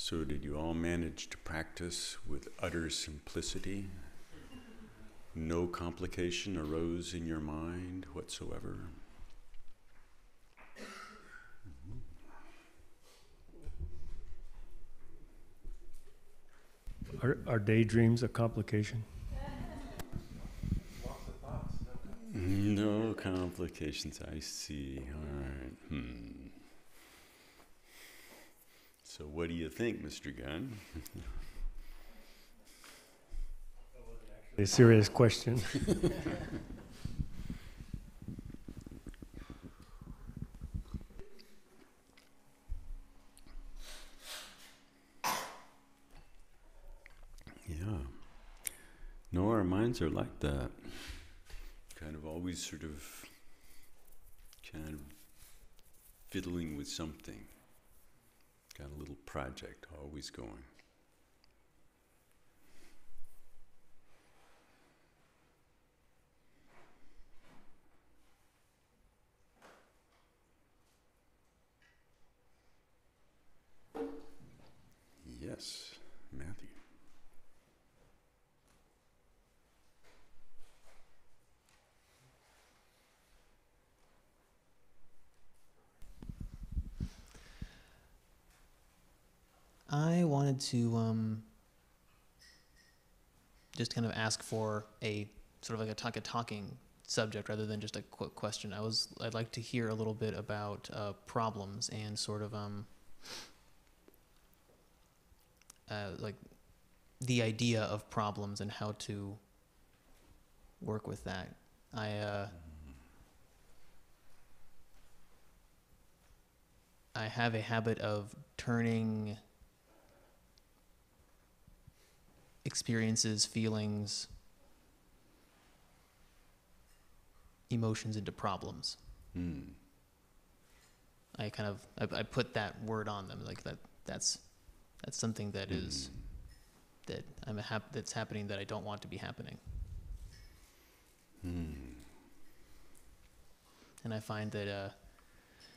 So did you all manage to practice with utter simplicity? No complication arose in your mind whatsoever? Are daydreams a complication? No complications, I see. All right. So what do you think, Mr. Gunn? A serious question. Yeah. No, our minds are like that. Kind of always sort of fiddling with something. Got a little project always going. Yes, Matthew. I wanted to just kind of ask for a sort of like a talking subject rather than just a quick question. I'd like to hear a little bit about problems and sort of like the idea of problems and how to work with that. I have a habit of turning experiences, feelings, emotions into problems. I kind of I put that word on them, like that's something that is that that's happening that I don't want to be happening. And I find that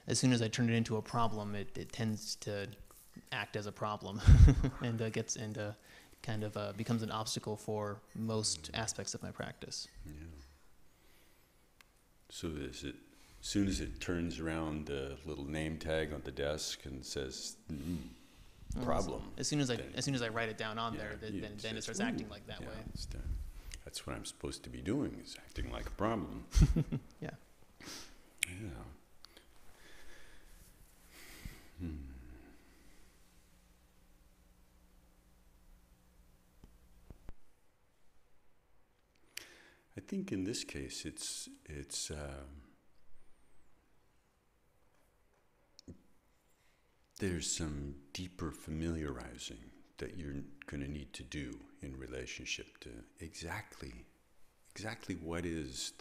as soon as I turn it into a problem, it tends to act as a problem and kind of becomes an obstacle for most aspects of my practice. Yeah. So is it, as soon as it turns around the little name tag on the desk and says problem. As soon as I write it down on there, then it starts acting like that way. That's what I'm supposed to be doing, is acting like a problem. Yeah. Yeah. I think in this case, it's there's some deeper familiarizing that you're going to need to do in relationship to exactly what is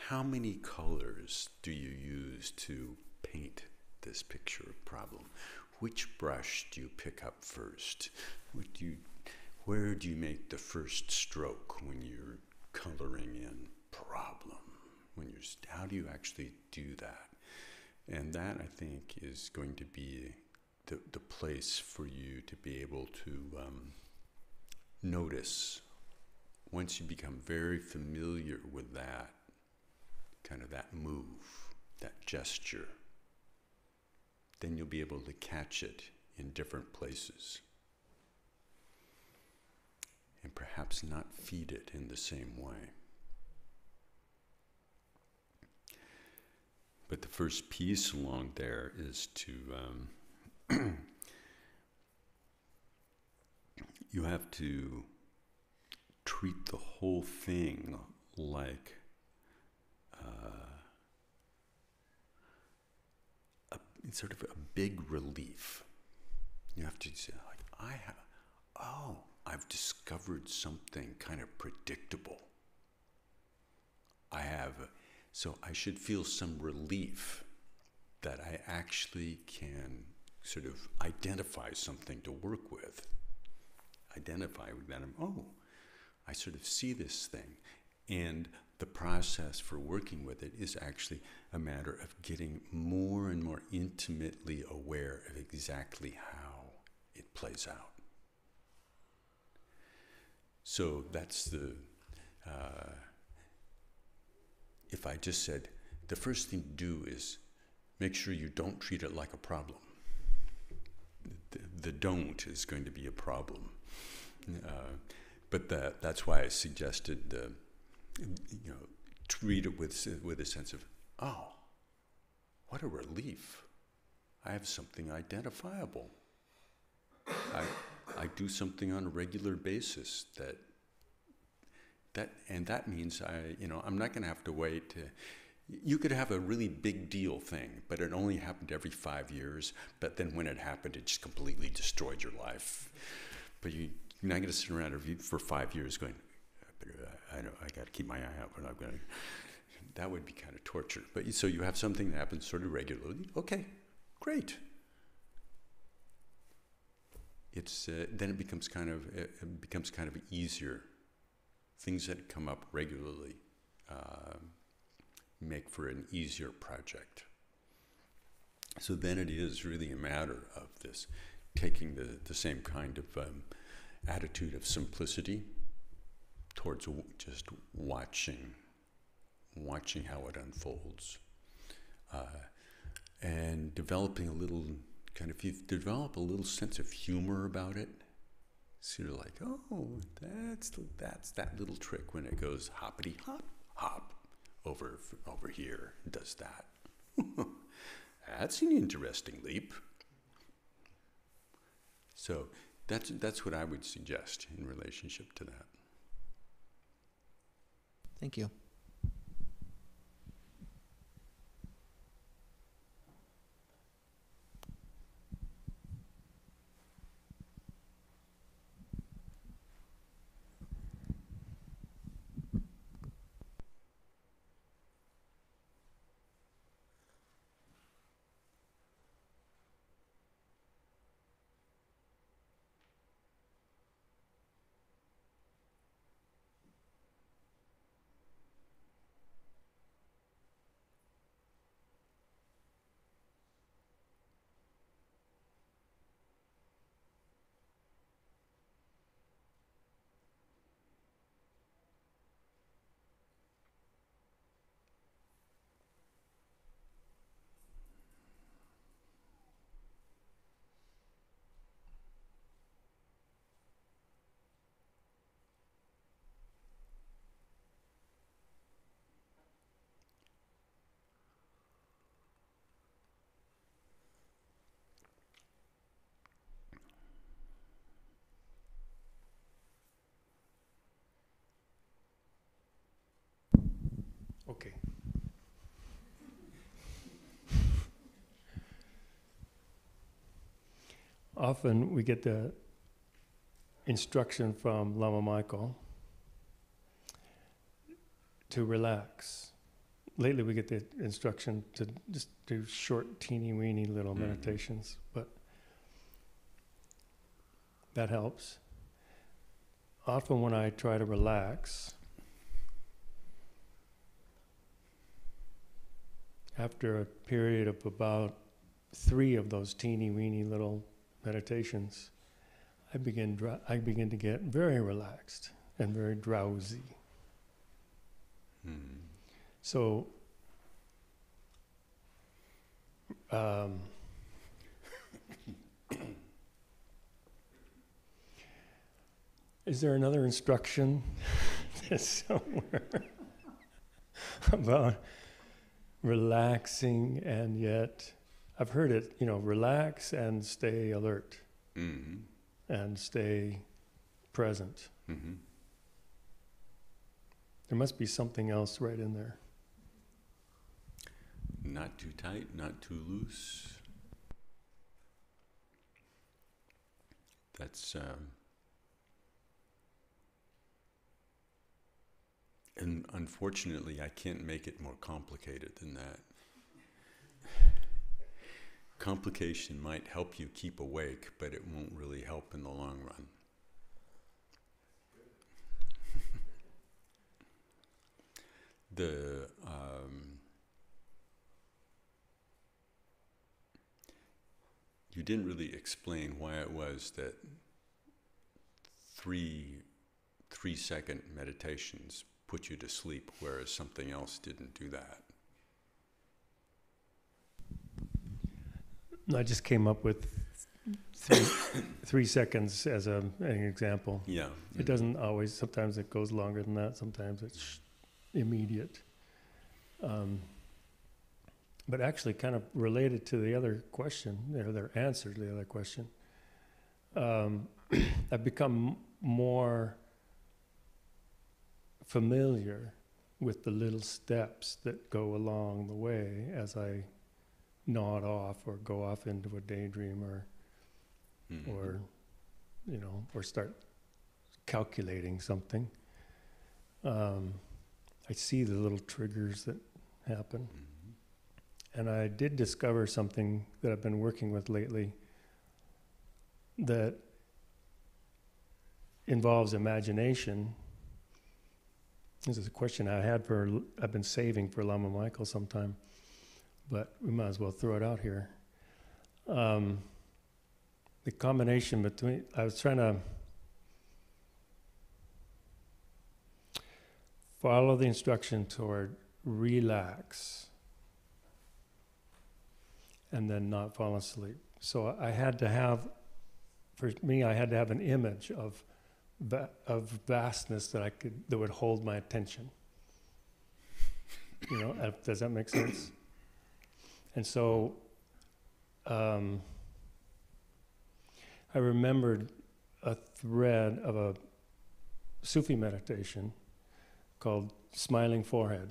how many colors do you use to paint this picture of problem? Which brush do you pick up first? Where do you make the first stroke when you're coloring in problem? How do you actually do that? And that, I think, is going to be the place for you to be able to notice. Once you become very familiar with that, kind of that move, that gesture, then you'll be able to catch it in different places. And perhaps not feed it in the same way. But the first piece along there is to, you have to treat the whole thing like sort of a big relief. You have to say, like, I've discovered something kind of predictable. So I should feel some relief that I actually can sort of identify something to work with. Identify with that, I sort of see this thing. And the process for working with it is actually a matter of getting more and more intimately aware of exactly how it plays out. So that's the, if I just said, the first thing to do is make sure you don't treat it like a problem. The don't is going to be a problem. But that's why I suggested, treat it with a sense of, oh, what a relief. I have something identifiable. I do something on a regular basis that means I'm not going to have to wait. You could have a really big deal thing, but it only happened every 5 years. But then when it happened, it just completely destroyed your life. But you're not going to sit around for 5 years going, I got to keep my eye out. But I'm going to. That would be kind of torture. But so you have something that happens sort of regularly. Okay, great. It's then it becomes kind of easier. Things that come up regularly make for an easier project. So then it is really a matter of this, taking the same kind of attitude of simplicity towards just watching how it unfolds, and developing a little if you develop a little sense of humor about it, sort of like, oh, that's that little trick when it goes hoppity hop hop over here and does that. That's an interesting leap. So that's what I would suggest in relationship to that. Thank you. Okay. Often we get the instruction from Lama Michael to relax. Lately we get the instruction to just do short, teeny-weeny little meditations, but that helps. Often when I try to relax, after a period of about 3 of those teeny-weeny little meditations, I begin to get very relaxed and very drowsy. So, is there another instruction somewhere about relaxing and yet, I've heard it, relax and stay alert and stay present. There must be something else right in there. Not too tight, not too loose. That's and unfortunately I can't make it more complicated than that. Complication might help you keep awake, but it won't really help in the long run. the you didn't really explain why it was that 3-second meditations put you to sleep, whereas something else didn't do that. I just came up with 3 seconds as an example. Yeah. It doesn't always, sometimes it goes longer than that, sometimes it's immediate. But actually kind of related to the other question, or their answer to the other question, I've become more familiar with the little steps that go along the way as I nod off or go off into a daydream or or start calculating something. I see the little triggers that happen. And I did discover something that I've been working with lately that involves imagination. This is a question I've been saving for Lama Michael sometime, but we might as well throw it out here. The combination between, I was trying to follow the instruction toward relax and then not fall asleep. So I had to have, for me, I had to have an image of vastness that would hold my attention. Does that make sense? And so I remembered a thread of a Sufi meditation called Smiling Forehead.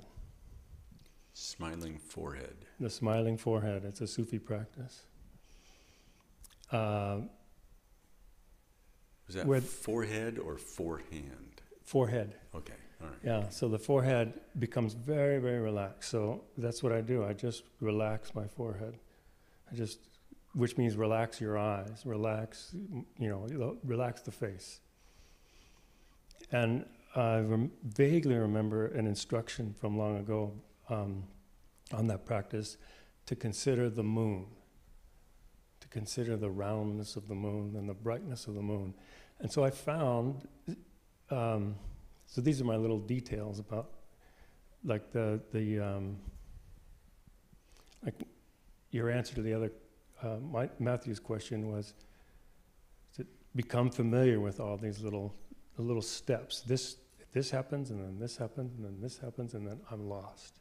Smiling forehead. The smiling forehead, it's a Sufi practice. Was that forehead or forehand? Forehead. Okay, all right. Yeah, so the forehead becomes very, very relaxed. So that's what I do. I just relax my forehead. Which means relax your eyes, relax the face. And I vaguely remember an instruction from long ago on that practice to consider the moon, to consider the roundness of the moon and the brightness of the moon. And so I found, so these are my little details about, like like your answer to the other, Matthew's question was to become familiar with all these little steps. This happens, and then this happens, and then this happens, and then I'm lost.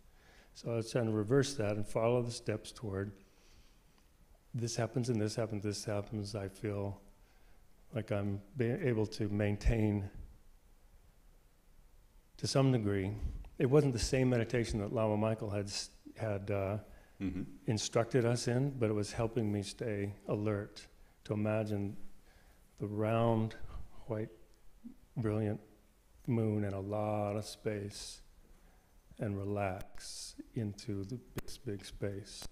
So I was trying to reverse that and follow the steps toward this happens, and this happens, this happens. I feel like I'm able to maintain, to some degree. It wasn't the same meditation that Lama Michael had instructed us in, but it was helping me stay alert, to imagine the round, white, brilliant moon and a lot of space, and relax into this big space.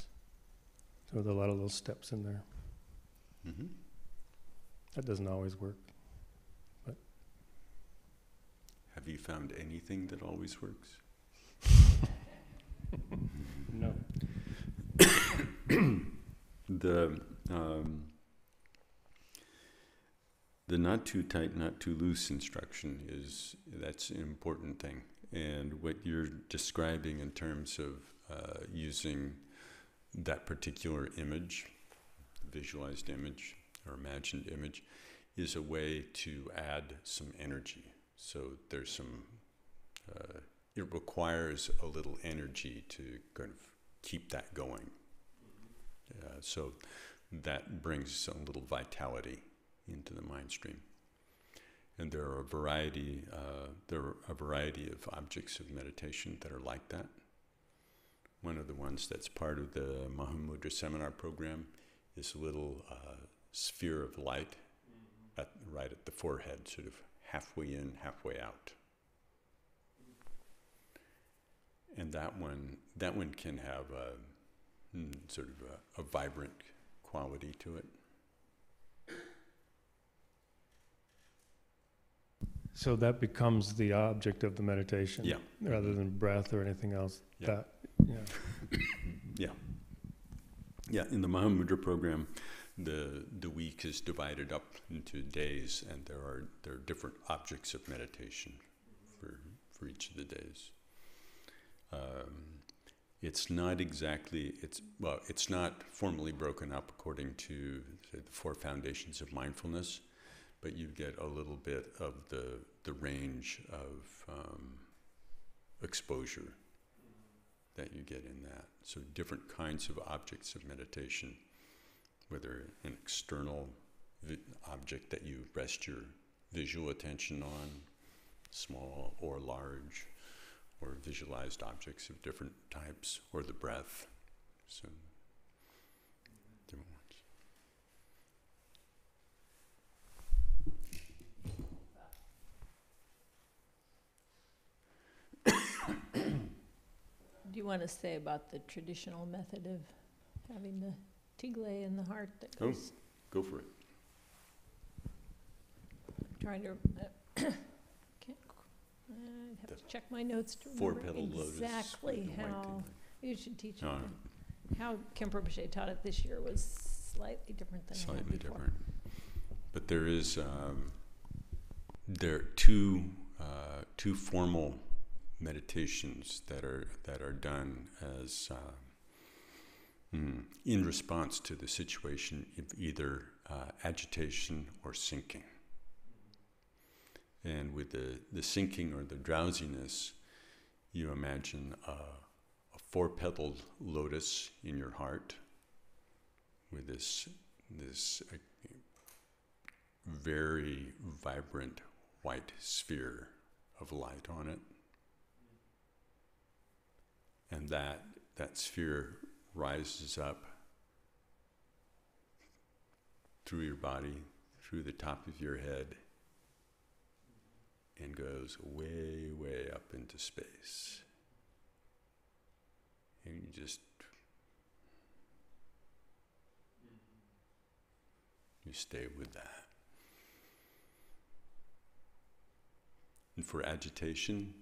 So there's a lot of little steps in there. Mm-hmm. That doesn't always work, but. Have you found anything that always works? No. The not too tight, not too loose instruction that's an important thing. And what you're describing in terms of using that particular image, visualized image or imagined image, is a way to add some energy. So there's some, it requires a little energy to kind of keep that going. So that brings a little vitality into the mind stream. And there are a variety of objects of meditation that are like that. One of the ones that's part of the Mahamudra seminar program is a little sphere of light right at the forehead, sort of halfway in, halfway out. And that one can have a sort of a vibrant quality to it. So that becomes the object of the meditation, Yeah. rather than breath or anything else. Yeah. That, yeah. Yeah. Yeah, in the Mahamudra program, the week is divided up into days, and there are different objects of meditation for each of the days. It's not exactly, it's not formally broken up according to, say, the 4 foundations of mindfulness, but you get a little bit of the range of exposure that you get in that. So different kinds of objects of meditation, whether an external object that you rest your visual attention on, small or large, or visualized objects of different types, or the breath. So, different ones. Do you want to say about the traditional method of having the tigle in the heart that goes? Go for it. Trying to, I'd have to check my notes to remember 4-petal lotus. exactly with the white how, tingling. you should teach No, it. How Khenpo Rinpoche taught it this year was slightly different than I had slightly before. different. But there is there are two formal meditations that are done as in response to the situation of either agitation or sinking. And with the sinking or the drowsiness, you imagine a 4-petaled lotus in your heart with this very vibrant white sphere of light on it. And that sphere rises up through your body, through the top of your head, and goes way, way up into space. And you just, you stay with that. And for agitation,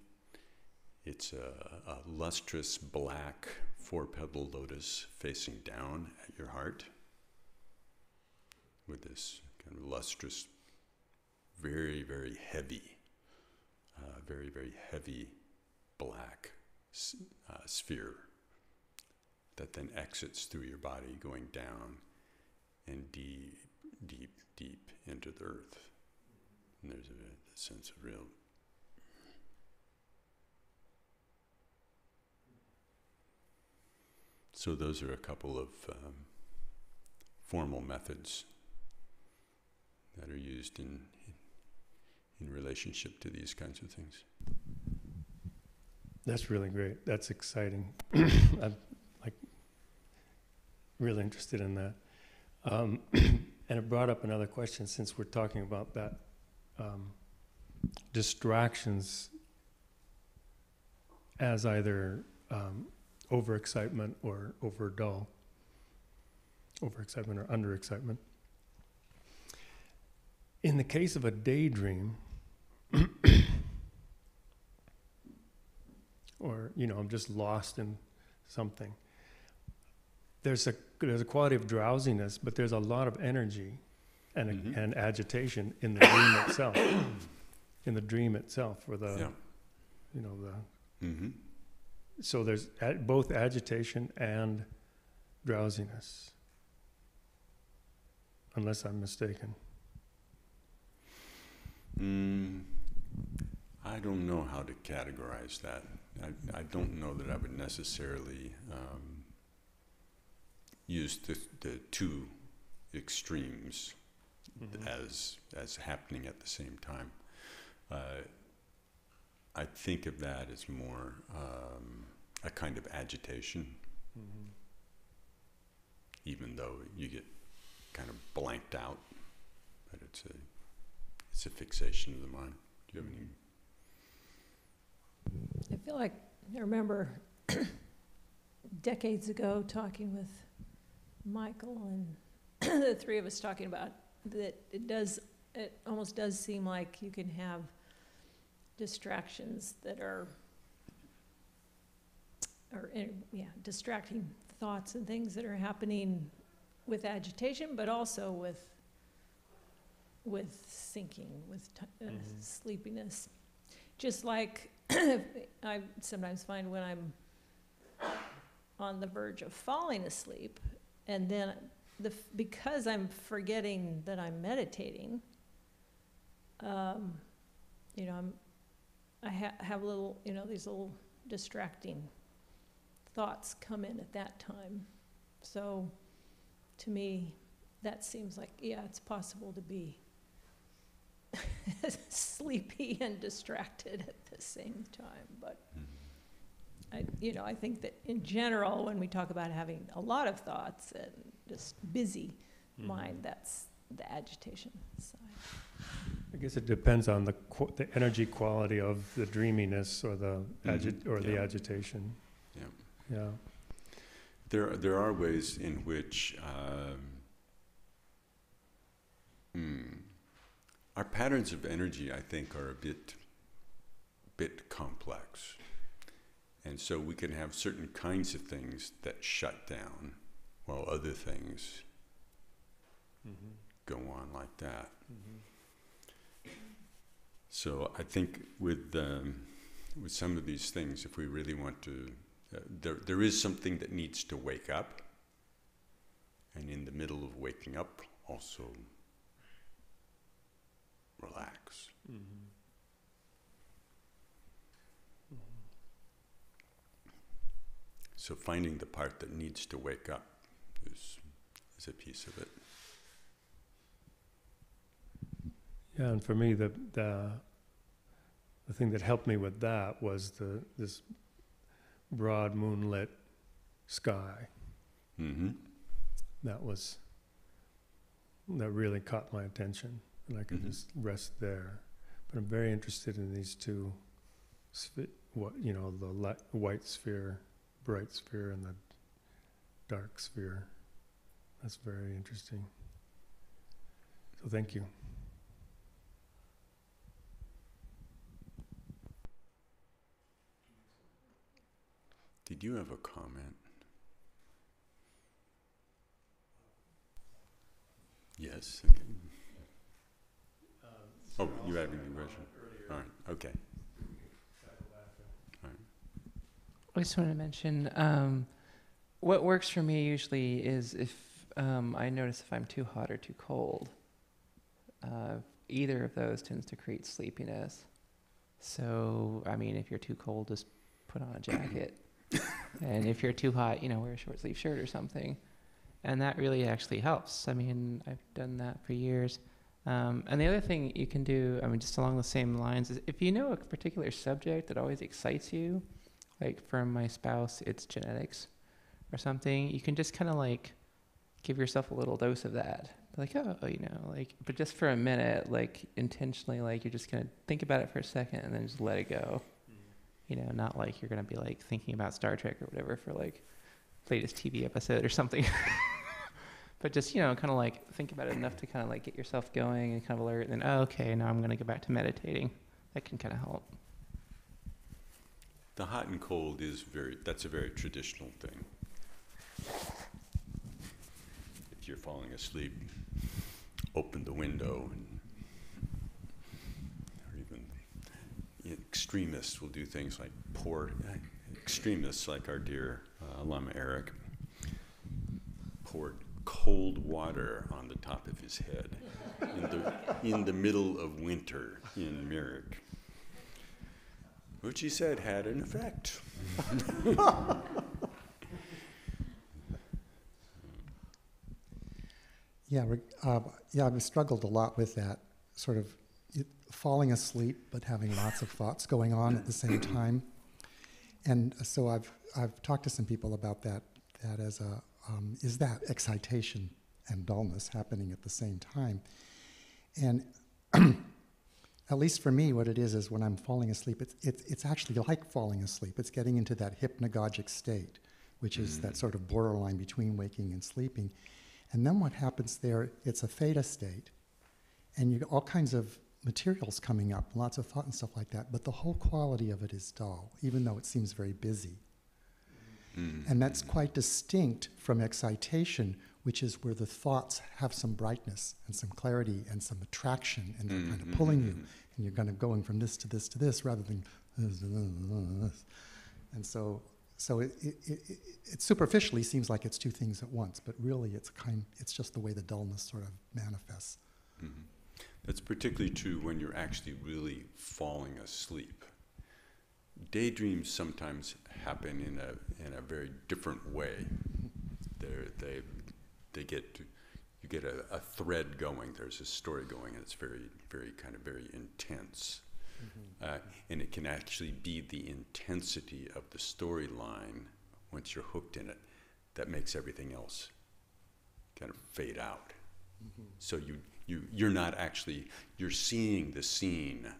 it's a lustrous black 4-petal lotus facing down at your heart with this kind of lustrous, very, very heavy, very heavy black sphere that then exits through your body, going down and deep, deep, deep into the earth. And there's a sense of real. So those are a couple of formal methods that are used in relationship to these kinds of things. That's really great. That's exciting. I'm really interested in that. And it brought up another question, since we're talking about that. Distractions as either overexcitement or overexcitement or underexcitement. In the case of a daydream, or I'm just lost in something, there's a quality of drowsiness, but there's a lot of energy and agitation in the dream itself. In the dream itself, or the so there's both agitation and drowsiness, unless I'm mistaken. I don't know how to categorize that. I don't know that I would necessarily use the two extremes as happening at the same time. I think of that as more a kind of agitation, even though you get kind of blanked out, but it's a fixation of the mind. Do you have any? I feel like I remember decades ago talking with Michael and the three of us talking about that it almost does seem like you can have distractions that are distracting thoughts and things that are happening with agitation, but also with sinking, with sleepiness. Just like I sometimes find when I'm on the verge of falling asleep, and then because I'm forgetting that I'm meditating, I have little, these little distracting thoughts come in at that time. So to me, that seems like, it's possible to be sleepy and distracted at the same time. But I think that in general, when we talk about having a lot of thoughts and just busy mind, that's the agitation side. I guess it depends on the energy quality of the dreaminess or the the agitation. Yeah. There are ways in which our patterns of energy, I think, are a bit complex. And so we can have certain kinds of things that shut down while other things go on like that. So I think with some of these things, if we really want to, there is something that needs to wake up, and in the middle of waking up, also relax. So finding the part that needs to wake up is a piece of it. Yeah, and for me, the thing that helped me with that was this broad moonlit sky. That really caught my attention, and I could just rest there. But I'm very interested in these two, the white sphere, bright sphere, and the dark sphere. That's very interesting. So thank you. Did you have a comment? Yes. Okay. You had a question. All right. Okay. All right. I just wanted to mention what works for me usually is if I notice if I'm too hot or too cold. Either of those tends to create sleepiness. So, if you're too cold, just put on a jacket. And if you're too hot, wear a short sleeve shirt or something. And that really actually helps. I've done that for years. And the other thing you can do, just along the same lines, is if you know a particular subject that always excites you, like for my spouse, it's genetics or something, you can just kind of give yourself a little dose of that. But just for a minute, intentionally, you're just going to think about it for a second and then just let it go. Not like you're going to be thinking about Star Trek or whatever for latest TV episode or something. But just, kind of think about it enough to kind of get yourself going and kind of alert, and then, okay, now I'm going to go back to meditating. That can kind of help. The hot and cold that's a very traditional thing. If you're falling asleep, open the window, or even extremists will do things like extremists like our dear Lama Eric poured cold water on the top of his head in the middle of winter in Merrick, which he said had an effect. I've struggled a lot with that sort of falling asleep but having lots of thoughts going on at the same time. And so I've talked to some people about that as is that excitation and dullness happening at the same time? And at least for me, what it is when I'm falling asleep, it's actually like falling asleep. It's getting into that hypnagogic state, which is that sort of borderline between waking and sleeping. And then what happens there, it's a theta state, and all kinds of materials coming up, lots of thought and stuff like that, but the whole quality of it is dull, even though it seems very busy. And that's quite distinct from excitation, which is where the thoughts have some brightness and some clarity and some attraction, and they're kind of pulling you, and you're kind of going from this to this to this rather than this. And so it superficially seems like it's two things at once, but really it's just the way the dullness sort of manifests. Mm-hmm. That's particularly true when you're actually really falling asleep. Daydreams sometimes happen in a very different way. You get a thread going. There's a story going, and it's very intense. And it can actually be the intensity of the storyline, once you're hooked in it, that makes everything else kind of fade out. So you're not actually, you're seeing the scene,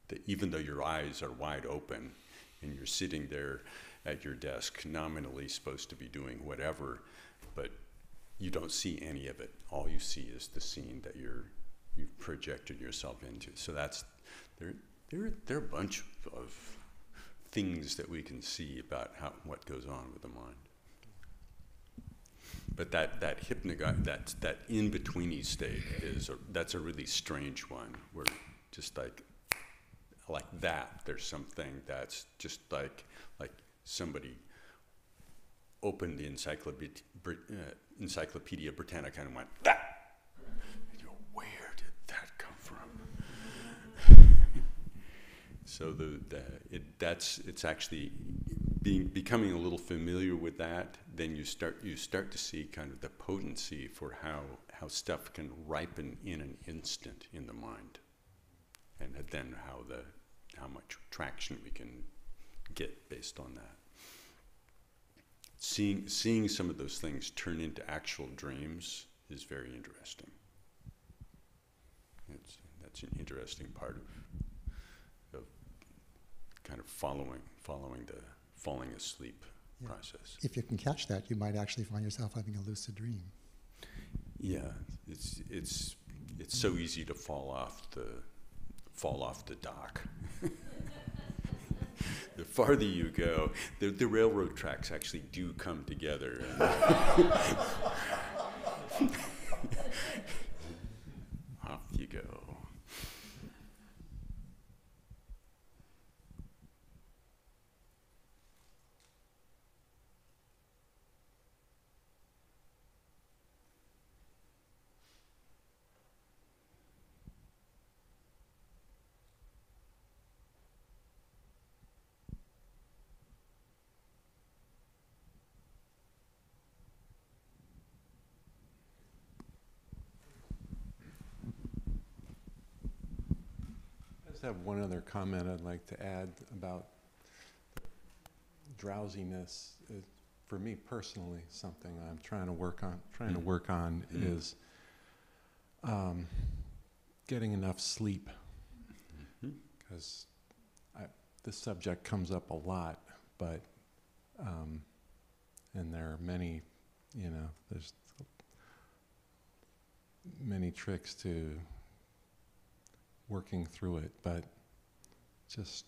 that even though your eyes are wide open and you're sitting there at your desk nominally supposed to be doing whatever, but you don't see any of it. All you see is the scene that you've projected yourself into. So there are a bunch of things that we can see about what goes on with the mind. But that that in-betweeny state that's a really strange one, where just like that, there's something that's just like somebody opened the Encyclopedia Britannica and went, that! And you go, where did that come from? So it's actually becoming a little familiar with that. Then you start to see kind of the potency for how stuff can ripen in an instant in the mind, and then how much traction we can get based on that. Seeing some of those things turn into actual dreams is very interesting. That's an interesting part of kind of following the falling asleep process. If you can catch that, you might actually find yourself having a lucid dream. Yeah, it's so easy to fall off the dock. The farther you go, the railroad tracks actually do come together. Off you go. I just have one other comment I'd like to add about drowsiness. For me personally, something I'm trying to work on is getting enough sleep, because this subject comes up a lot, but and there are many, there's many tricks to working through it, but just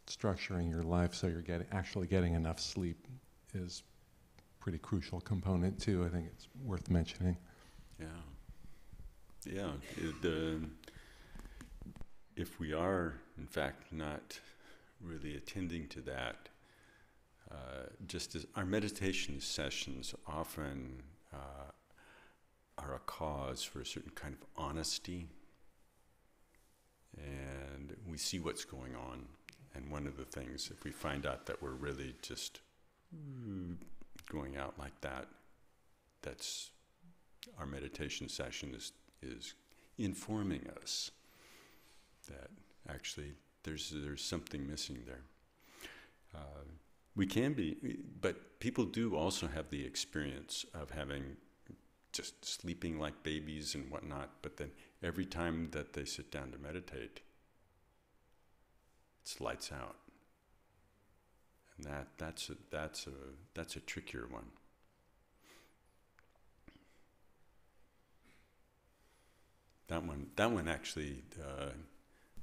structuring your life so you're actually getting enough sleep is a pretty crucial component too. I think it's worth mentioning. Yeah. If we are, in fact, not really attending to that, just as our meditation sessions often are a cause for a certain kind of honesty, and we see what's going on. And one of the things, if we find out that we're really just going out like that, that's our meditation session is informing us that actually there's something missing there. We can be, but people do also have the experience of having just sleeping like babies and whatnot, but then every time that they sit down to meditate, it's lights out. And that's a trickier one. That one actually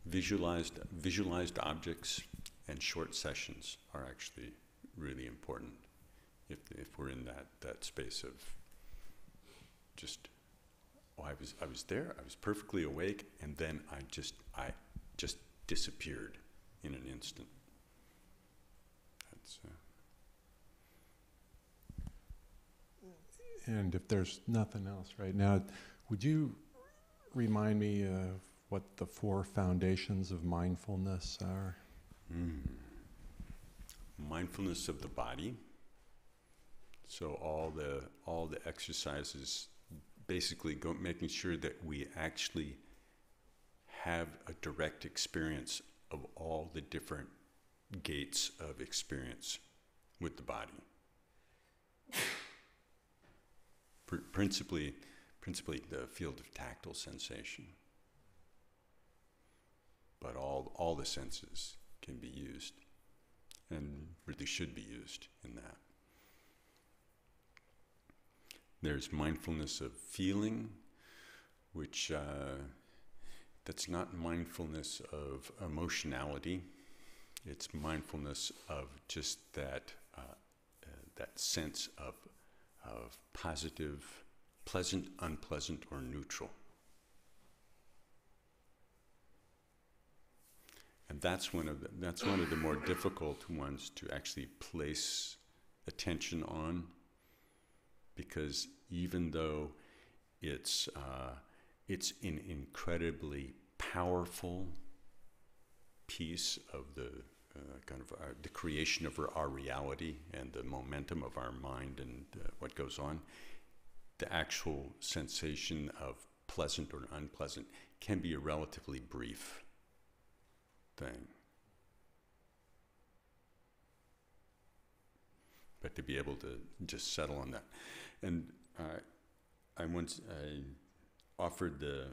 visualized objects and short sessions are actually really important if we're in that space of just, oh, I was there, I was perfectly awake, and then I just disappeared in an instant. That's And if there's nothing else right now, would you remind me of what the 4 foundations of mindfulness are? Mindfulness of the body. So all the exercises, basically making sure that we actually have a direct experience of all the different gates of experience with the body. Principally the field of tactile sensation. But all the senses can be used, and really should be used in that. There's mindfulness of feeling, which that's not mindfulness of emotionality. It's mindfulness of just that sense of positive, pleasant, unpleasant, or neutral. And that's one of the more difficult ones to actually place attention on, because even though it's an incredibly powerful piece of the the creation of our reality and the momentum of our mind and what goes on, the actual sensation of pleasant or unpleasant can be a relatively brief thing. But to be able to just settle on that. And I once offered the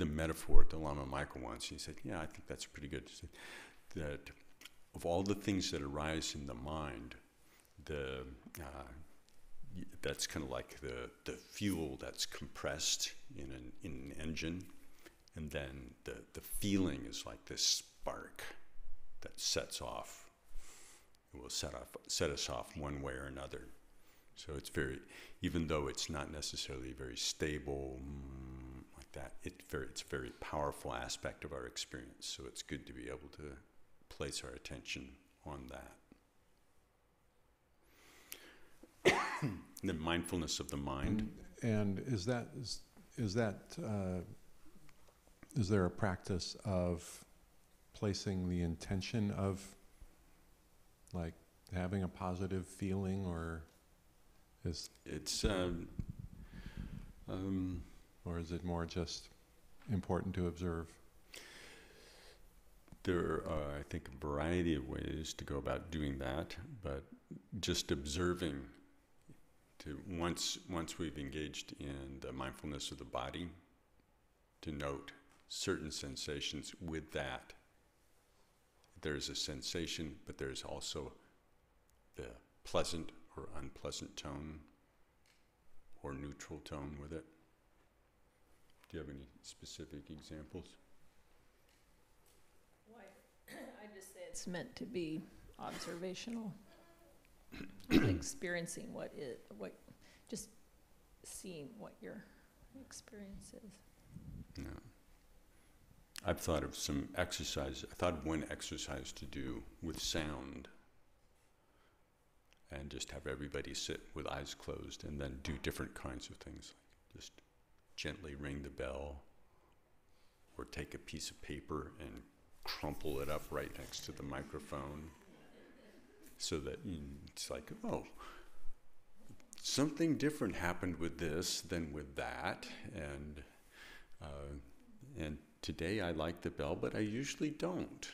metaphor to Lama Michael once. He said, yeah, I think that's pretty good. He said that of all the things that arise in the mind, that's kind of like the fuel that's compressed in an engine, and then the feeling is like this spark that sets off. It will set us off one way or another. So it's even though it's not necessarily very stable like that, it's a very powerful aspect of our experience. So it's good to be able to place our attention on that. The mindfulness of the mind. And is there a practice of placing the intention of like having a positive feeling, or or is it more just important to observe? There are, I think, a variety of ways to go about doing that, but just observing, once we've engaged in the mindfulness of the body, to note certain sensations with that. There's a sensation, but there's also the pleasant or unpleasant tone or neutral tone with it. Do you have any specific examples? Well, I just say it's meant to be observational, experiencing just seeing what your experience is. Yeah. I've thought of some exercise. I thought of one exercise to do with sound, and just have everybody sit with eyes closed and then do different kinds of things, like just gently ring the bell, or take a piece of paper and crumple it up right next to the microphone, so that it's like, oh, something different happened with this than with that, and today I like the bell, but I usually don't.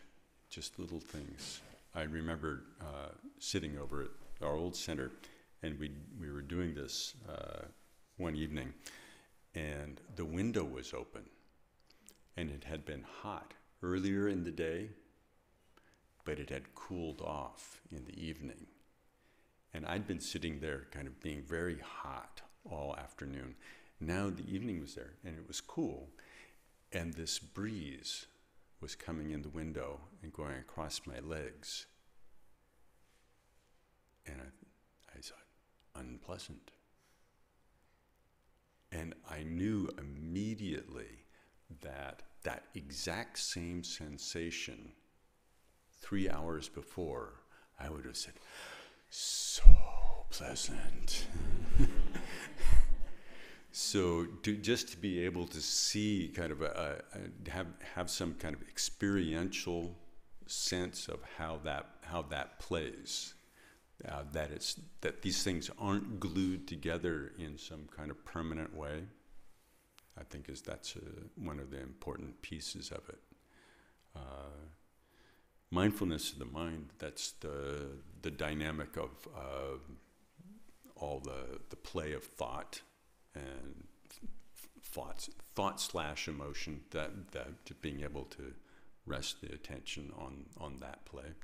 Just little things. I remember sitting over at our old center, and we were doing this one evening, and the window was open, and it had been hot earlier in the day, but it had cooled off in the evening. And I'd been sitting there kind of being very hot all afternoon. Now the evening was there, and it was cool. And this breeze was coming in the window and going across my legs. And I thought, unpleasant. And I knew immediately that that exact same sensation 3 hours before, I would have said, so pleasant. So just to be able to see kind of have some kind of experiential sense of how that plays, that these things aren't glued together in some kind of permanent way, I think that's one of the important pieces of it. Mindfulness of the mind, that's the dynamic of all the play of thought and thought/emotion, that to being able to rest the attention on that play.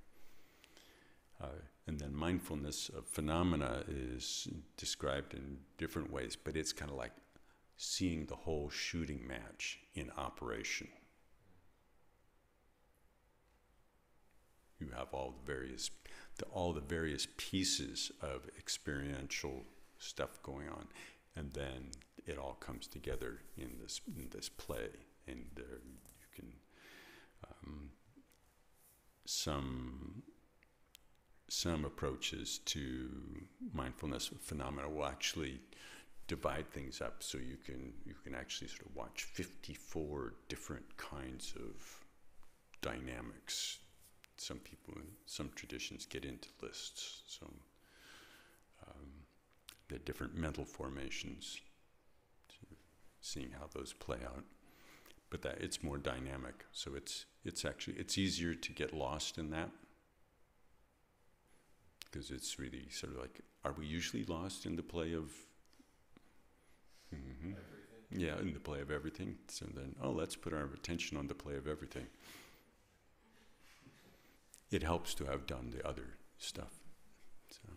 And then mindfulness of phenomena is described in different ways, but it's kind of like seeing the whole shooting match in operation. You have all the various pieces of experiential stuff going on, and then it all comes together in this play, and you can some approaches to mindfulness phenomena will actually divide things up, so you can actually sort of watch 54 different kinds of dynamics. Some people in some traditions get into lists, so the different mental formations, seeing how those play out. But that it's more dynamic, so it's easier to get lost in that, because it's really sort of like, are we usually lost in the play of everything? Yeah, in the play of everything. So then, let's put our attention on the play of everything. It helps to have done the other stuff. So,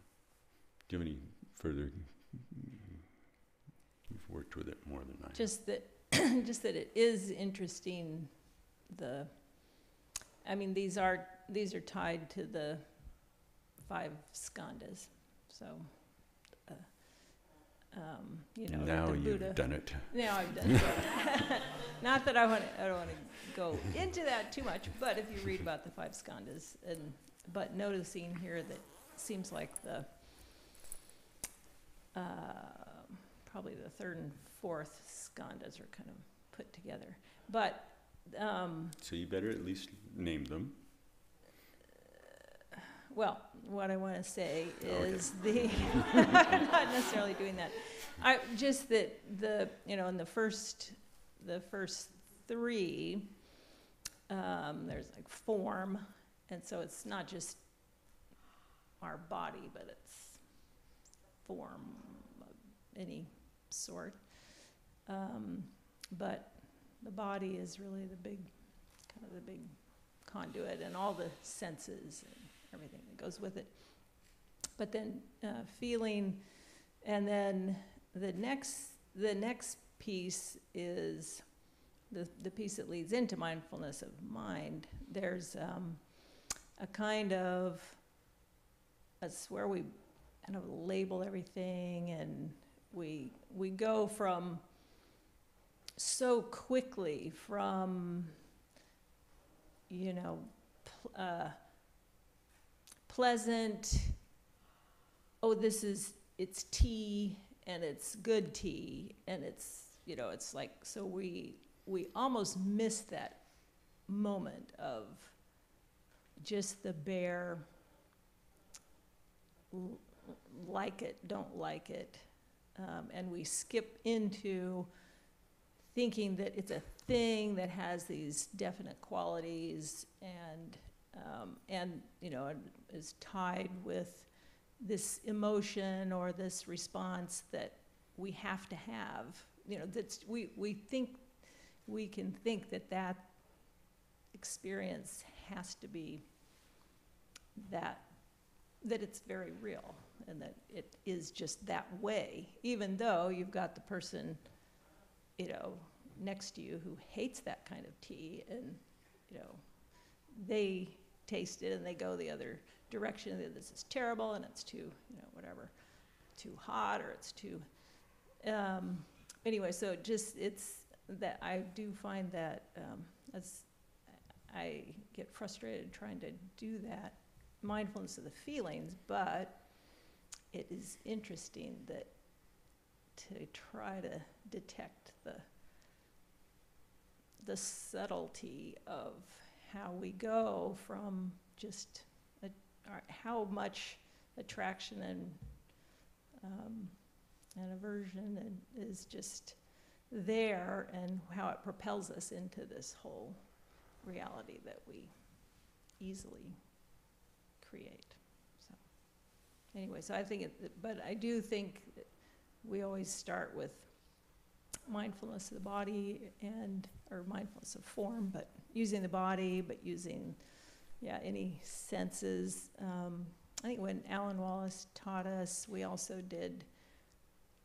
do you have any further? You've worked with it more than I have. Just that it is interesting. These are tied to the 5 skandhas. So, now the you've Buddha, done it. Now I've done it. Not that I don't want to go into that too much, but if you read about the 5 skandhas, but noticing here that seems like the probably the 3rd and 4th skandhas are kind of put together. But so you better at least name them. Well, what I want to say is I'm not necessarily doing that. Just that in the first 3, there's like form, and so it's not just our body, but it's form of any sort. But the body is really the big conduit, and all the senses and everything that goes with it. But then feeling, and then the next piece is the piece that leads into mindfulness of mind. There's a kind of, that's where we kind of label everything, and we go from so quickly from pleasant, it's tea, and it's good tea, and it's like, so we almost miss that moment of just the bare like it, don't like it, and we skip into thinking that it's a thing that has these definite qualities and is tied with this emotion or this response that we have to have. We think we can think that experience has to be that it's very real, and that it is just that way, even though you've got the person next to you who hates that kind of tea, and they taste it and they go the other direction, that this is terrible and it's too, whatever, too hot, or it's too, anyway, so it's that I do find that as I get frustrated trying to do that mindfulness of the feelings, but it is interesting that to try to detect the subtlety of how we go from just how much attraction and aversion is just there, and how it propels us into this whole reality that we easily create. So anyway, so I think but I do think that we always start with mindfulness of the body or mindfulness of form, but using the body, but using any senses. I think when Alan Wallace taught us, we also did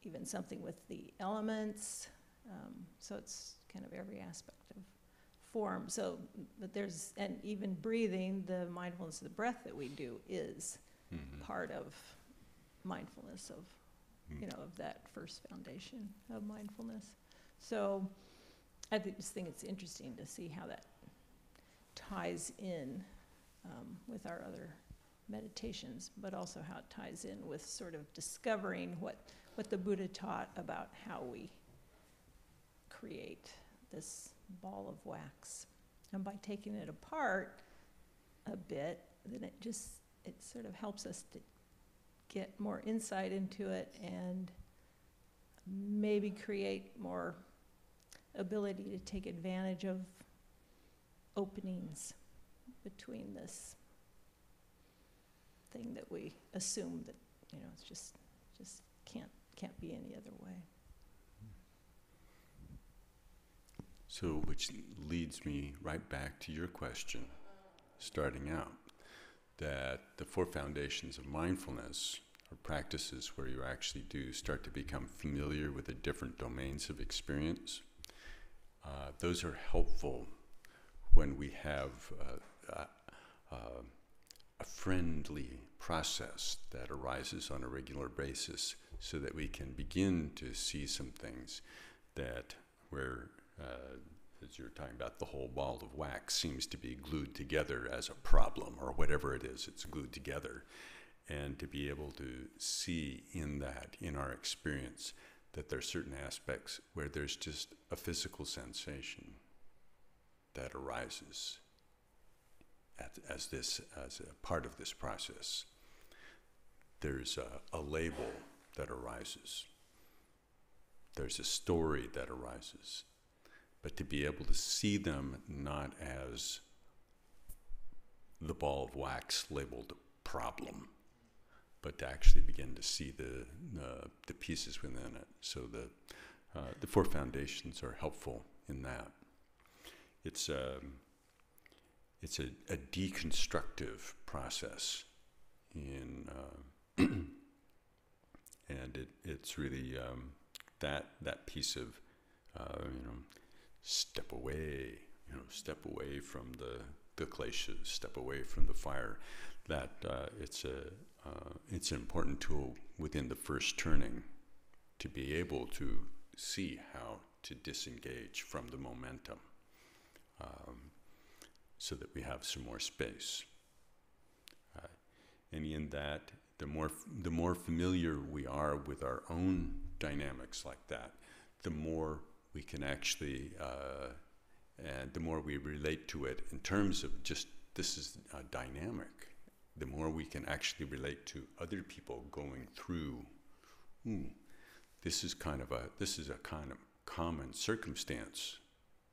even something with the elements. So it's kind of every aspect of form. So, but and even breathing, the mindfulness of the breath that we do is part of mindfulness of, of that first foundation of mindfulness. So I just think it's interesting to see how that ties in with our other meditations, but also how it ties in with sort of discovering what the Buddha taught about how we create this ball of wax. And by taking it apart a bit, then it sort of helps us to get more insight into it and maybe create more ability to take advantage of openings between this thing that we assume that, it's just can't be any other way. So, which leads me right back to your question, starting out, that the 4 foundations of mindfulness are practices where you actually do start to become familiar with the different domains of experience. Those are helpful when we have a friendly process that arises on a regular basis, so that we can begin to see some things that where, as you're talking about, the whole ball of wax seems to be glued together as a problem, or whatever it is, it's glued together. And to be able to see in that, in our experience, that there are certain aspects where there's just a physical sensation that arises as a part of this process. There's a label that arises. There's a story that arises. But to be able to see them not as the ball of wax labeled problem, but to actually begin to see the pieces within it. So the 4 foundations are helpful in that. It's a deconstructive process and it's really that piece of step away from the glaciers, step away from the fire. That it's an important tool within the first turning to be able to see how to disengage from the momentum, so that we have some more space. And in that, the more familiar we are with our own dynamics like that, the more we can actually, and the more we relate to it in terms of just this is a dynamic, the more we can actually relate to other people going through, this is a kind of common circumstance.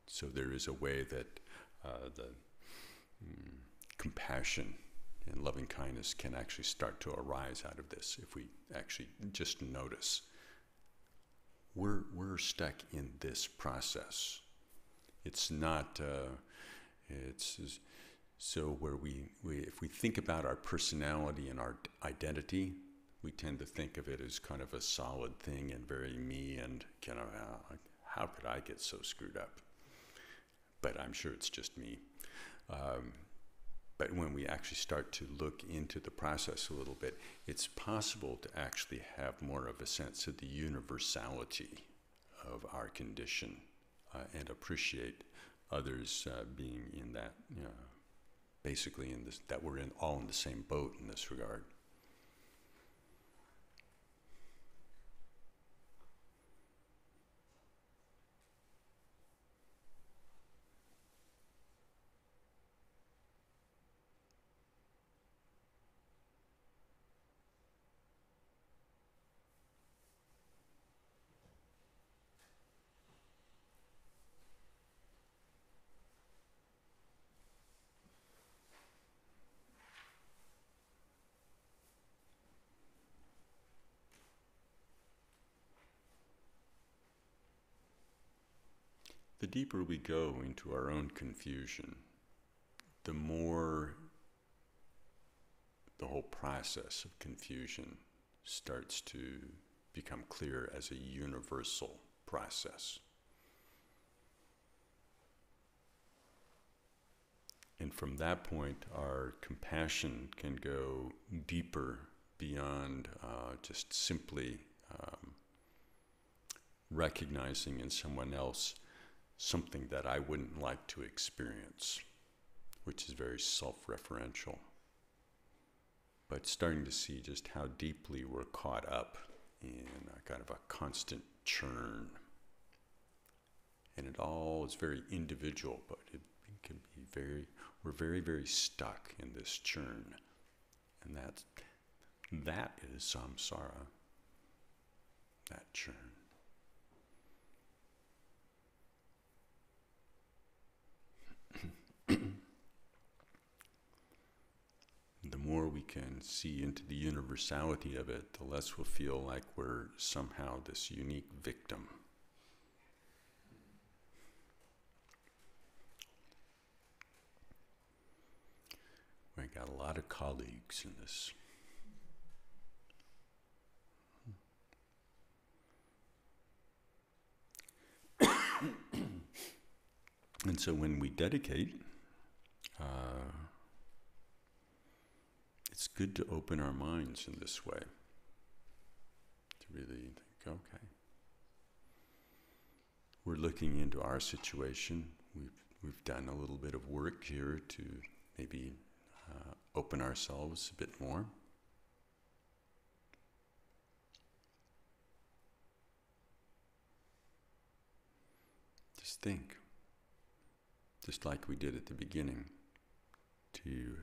So there is a way that the compassion and loving kindness can actually start to arise out of this if we actually just notice. We're stuck in this process. It's not, so where we if we think about our personality and our identity, we tend to think of it as kind of a solid thing and very me and kind of, how could I get so screwed up? but I'm sure it's just me. But when we actually start to look into the process a little bit, it's possible to actually have more of a sense of the universality of our condition and appreciate others being in that, basically in this, that we're all in the same boat in this regard. The deeper we go into our own confusion, the more the whole process of confusion starts to become clear as a universal process. And from that point, our compassion can go deeper beyond just simply recognizing in someone else something that I wouldn't like to experience, which is very self-referential. But starting to see just how deeply we're caught up in a kind of a constant churn. And it all is very individual, but it can be we're very, very stuck in this churn. And that is samsara, that churn. The more we can see into the universality of it, the less we'll feel like we're somehow this unique victim. We got a lot of colleagues in this. And so when we dedicate, it's good to open our minds in this way. To really think, okay, we're looking into our situation. We've done a little bit of work here to maybe open ourselves a bit more. Just think, just like we did at the beginning, to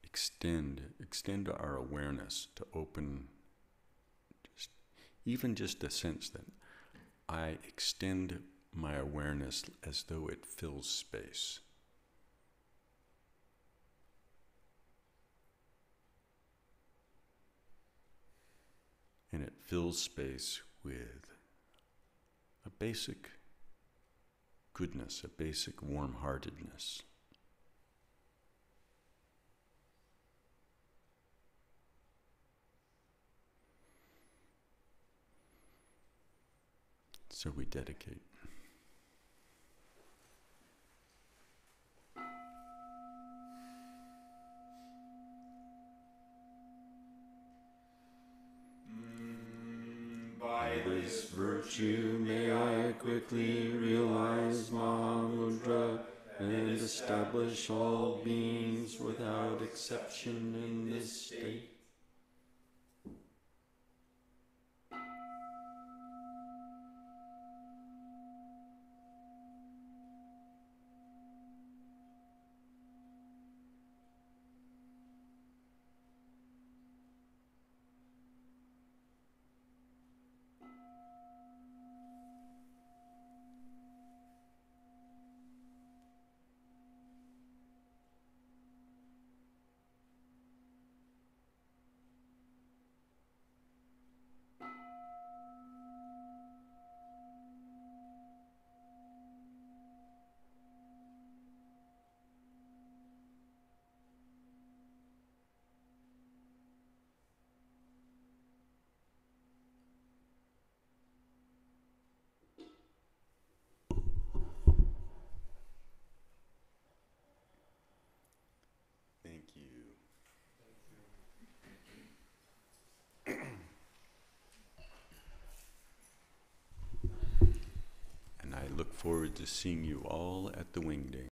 extend our awareness, to open even just a sense that I extend my awareness as though it fills space. And it fills space with a basic goodness, a basic warm-heartedness. So we dedicate. By this virtue may I quickly realize Mahamudra and establish all beings without exception in this state. forward to seeing you all at the Wingding.